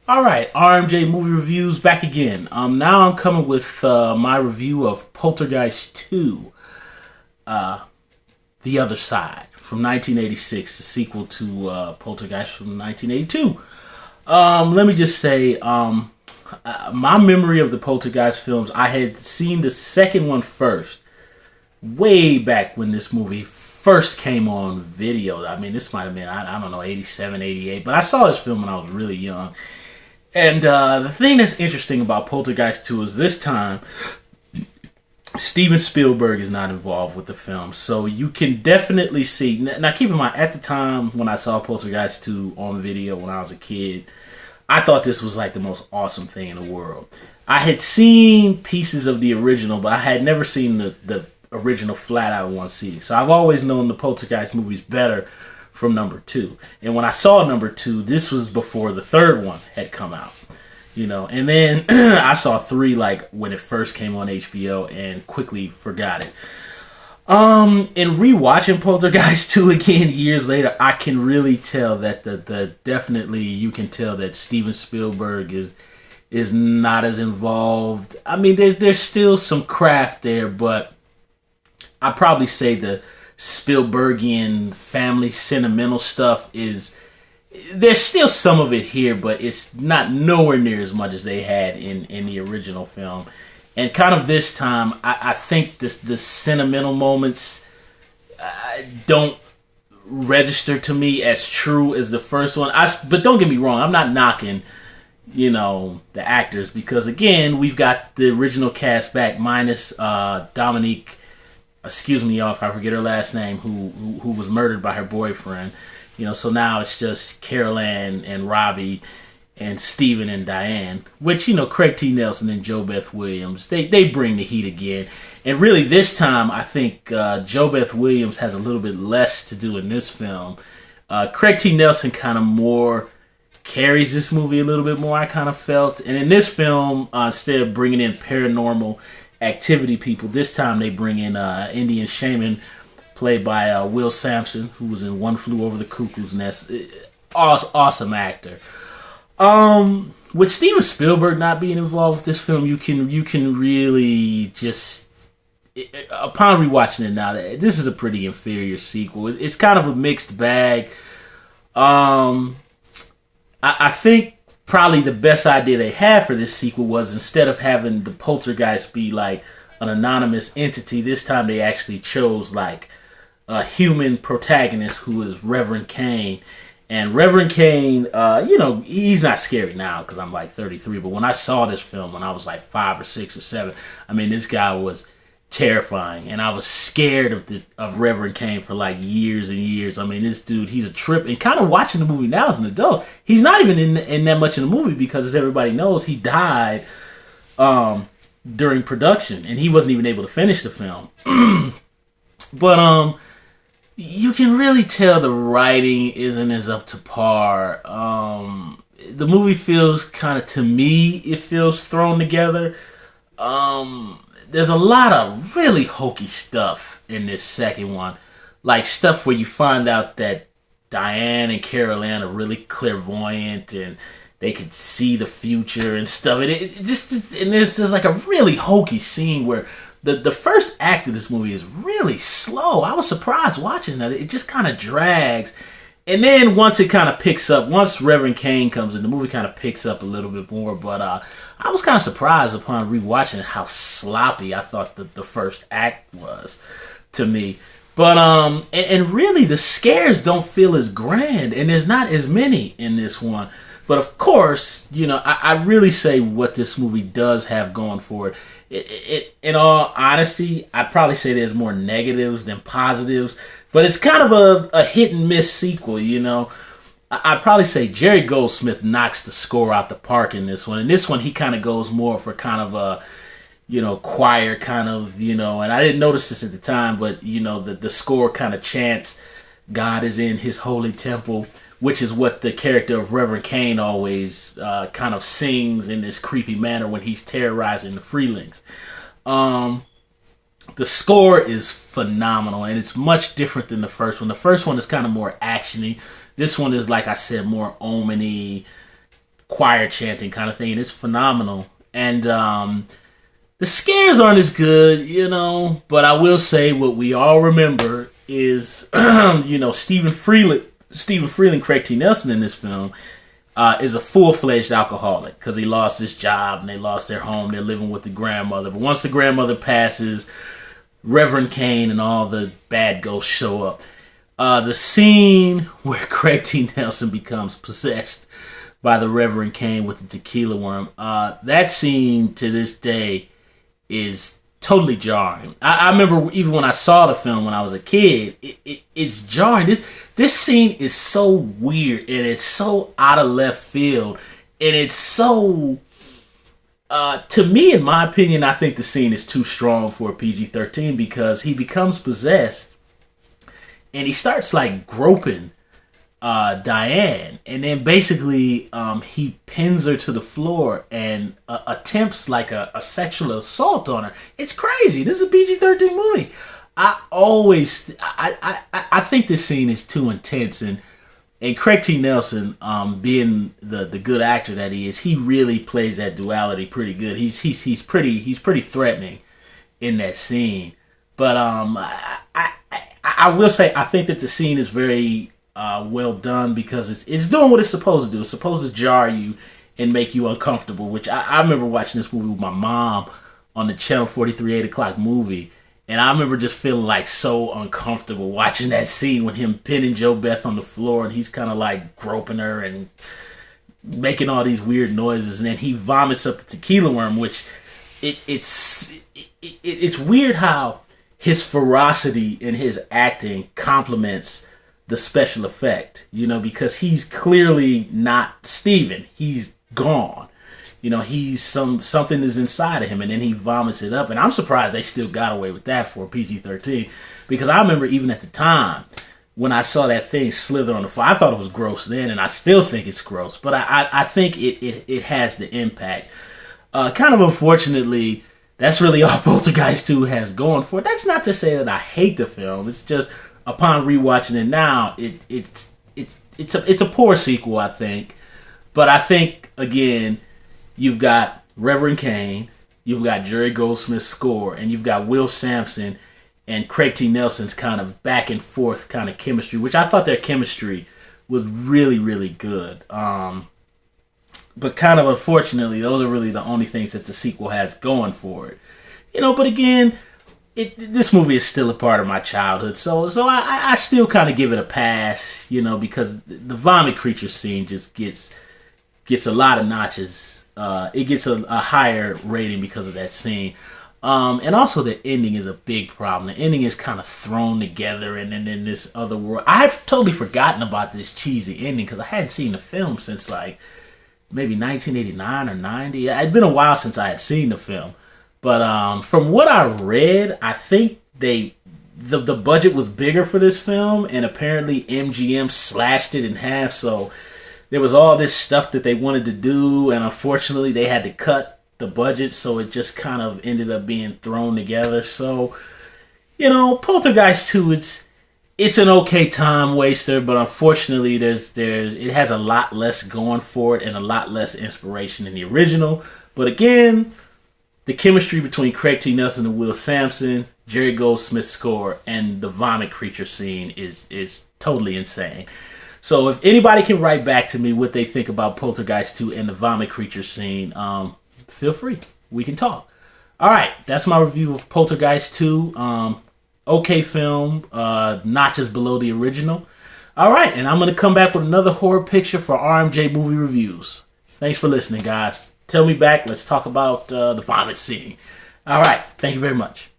All right, RMJ Movie Reviews back again. Now I'm coming with my review of Poltergeist 2, The Other Side, from 1986, the sequel to Poltergeist from 1982. Let me just say, my memory of the Poltergeist films, I had seen the second one first, way back when this movie first came on video. I mean, this might have been, I don't know, 87, 88, but I saw this film when I was really young. And the thing that's interesting about Poltergeist 2 is this time, Steven Spielberg is not involved with the film. So you can definitely see. Now, keep in mind, at the time when I saw Poltergeist 2 on video when I was a kid, I thought this was like the most awesome thing in the world. I had seen pieces of the original, but I had never seen the original flat out one CD. So I've always known the Poltergeist movies better from number 2. And when I saw number 2, this was before the third one had come out. And then I saw 3 like when it first came on HBO and quickly forgot it. In rewatching Poltergeist 2 again years later, I can really tell that the definitely you can tell that Steven Spielberg is not as involved. I mean, there's still some craft there, but I'd probably say the Spielbergian family sentimental stuff is there's still some of it here, but it's not nowhere near as much as they had in the original film. And kind of this time, I think the sentimental moments don't register to me as true as the first one. But don't get me wrong, I'm not knocking the actors, because again, we've got the original cast back minus Dominique. Excuse me, y'all, if I forget her last name, who was murdered by her boyfriend. So now it's just Carol Ann and Robbie and Steven and Diane, which, Craig T. Nelson and JoBeth Williams, they bring the heat again. And really this time, I think JoBeth Williams has a little bit less to do in this film. Craig T. Nelson kind of more carries this movie a little bit more, I kind of felt. And in this film, instead of bringing in paranormal activity people, this time they bring in Indian shaman played by Will Sampson, who was in One Flew Over the Cuckoo's Nest. Awesome actor. With Steven Spielberg not being involved with this film, you can really just, upon rewatching it now, this is a pretty inferior sequel. It's kind of a mixed bag. I think probably the best idea they had for this sequel was, instead of having the Poltergeist be like an anonymous entity, this time they actually chose like a human protagonist who is Reverend Kane. And Reverend Kane, he's not scary now because I'm like 33, but when I saw this film when I was like 5 or 6 or 7, I mean, this guy was terrifying, and I was scared of Reverend Kane for like years and years. I mean, this dude, he's a trip. And kind of watching the movie now as an adult, he's not even in that much in the movie, because as everybody knows, he died during production, and he wasn't even able to finish the film. But you can really tell the writing isn't as up to par. The movie feels kind of, to me, it feels thrown together. There's a lot of really hokey stuff in this second one. Like stuff where you find out that Diane and Carol Ann are really clairvoyant and they can see the future and stuff. And there's just like a really hokey scene where the first act of this movie is really slow. I was surprised watching that. It just kind of drags. And then once it kind of picks up, once Reverend Kane comes in, the movie kind of picks up a little bit more. But I was kind of surprised upon rewatching how sloppy I thought the first act was to me. But and really the scares don't feel as grand, and there's not as many in this one. But of course, I really say what this movie does have going for it. In all honesty, I'd probably say there's more negatives than positives. But it's kind of a hit and miss sequel, I'd probably say Jerry Goldsmith knocks the score out the park in this one. In this one, he kind of goes more for kind of a, choir kind of, and I didn't notice this at the time, but, the score kind of chants, God is in his holy temple, which is what the character of Reverend Kane always kind of sings in this creepy manner when he's terrorizing the Freelings. The score is phenomenal, and it's much different than the first one. The first one is kind of more actiony. This one is, like I said, more omen-y, choir chanting kind of thing. It's phenomenal. And the scares aren't as good, but I will say what we all remember is, Stephen Freeland, Craig T. Nelson in this film, is a full-fledged alcoholic because he lost his job and they lost their home. They're living with the grandmother. But once the grandmother passes, Reverend Cain and all the bad ghosts show up. The scene where Craig T. Nelson becomes possessed by the Reverend Cain with the tequila worm, that scene to this day is totally jarring. I remember even when I saw the film when I was a kid, it's jarring. This scene is so weird and it's so out of left field, and it's so to me, in my opinion, I think the scene is too strong for a PG-13 because he becomes possessed and he starts like groping Diane, and then basically he pins her to the floor and attempts like a sexual assault on her. It's crazy. This is a PG-13 movie. I think this scene is too intense, and Craig T. Nelson, being the good actor that he is, he really plays that duality pretty good. He's pretty threatening in that scene. But I will say I think that the scene is very well done because it's doing what it's supposed to do. It's supposed to jar you and make you uncomfortable, which I remember watching this movie with my mom on the Channel 43 8 o'clock movie, and I remember just feeling like so uncomfortable watching that scene with him pinning JoBeth on the floor and he's kind of like groping her and making all these weird noises, and then he vomits up the tequila worm, which it's weird how his ferocity in his acting complements the special effect, because he's clearly not Steven. He's gone. He's something is inside of him, and then he vomits it up. And I'm surprised they still got away with that for PG-13, because I remember even at the time when I saw that thing slither on the floor, I thought it was gross then, and I still think it's gross. But I think it has the impact. Kind of unfortunately, that's really all Poltergeist 2 has going for it. That's not to say that I hate the film. It's just upon rewatching it now, it's a poor sequel, I think. But I think again, you've got Reverend Cain, you've got Jerry Goldsmith's score, and you've got Will Sampson and Craig T. Nelson's kind of back and forth kind of chemistry, which I thought their chemistry was really, really good. But kind of unfortunately, those are really the only things that the sequel has going for it. But again, this movie is still a part of my childhood, so I still kind of give it a pass, because the vomit creature scene just gets a lot of notches. It gets a higher rating because of that scene. And also the ending is a big problem. The ending is kind of thrown together and then in this other world. I had totally forgotten about this cheesy ending because I hadn't seen the film since like maybe 1989 or 90. It'd been a while since I had seen the film. But from what I read, I think the budget was bigger for this film, and apparently MGM slashed it in half. So there was all this stuff that they wanted to do, and unfortunately they had to cut the budget, so it just kind of ended up being thrown together. So, Poltergeist 2, it's an okay time waster, but unfortunately it has a lot less going for it and a lot less inspiration than the original. But again, the chemistry between Craig T. Nelson and Will Sampson, Jerry Goldsmith's score, and the vomit creature scene is totally insane. So if anybody can write back to me what they think about Poltergeist 2 and the vomit creature scene, feel free. We can talk. All right, that's my review of Poltergeist 2. Okay film, notches below the original. All right, and I'm going to come back with another horror picture for RMJ Movie Reviews. Thanks for listening, guys. Tell me back. Let's talk about the vomit scene. All right. Thank you very much.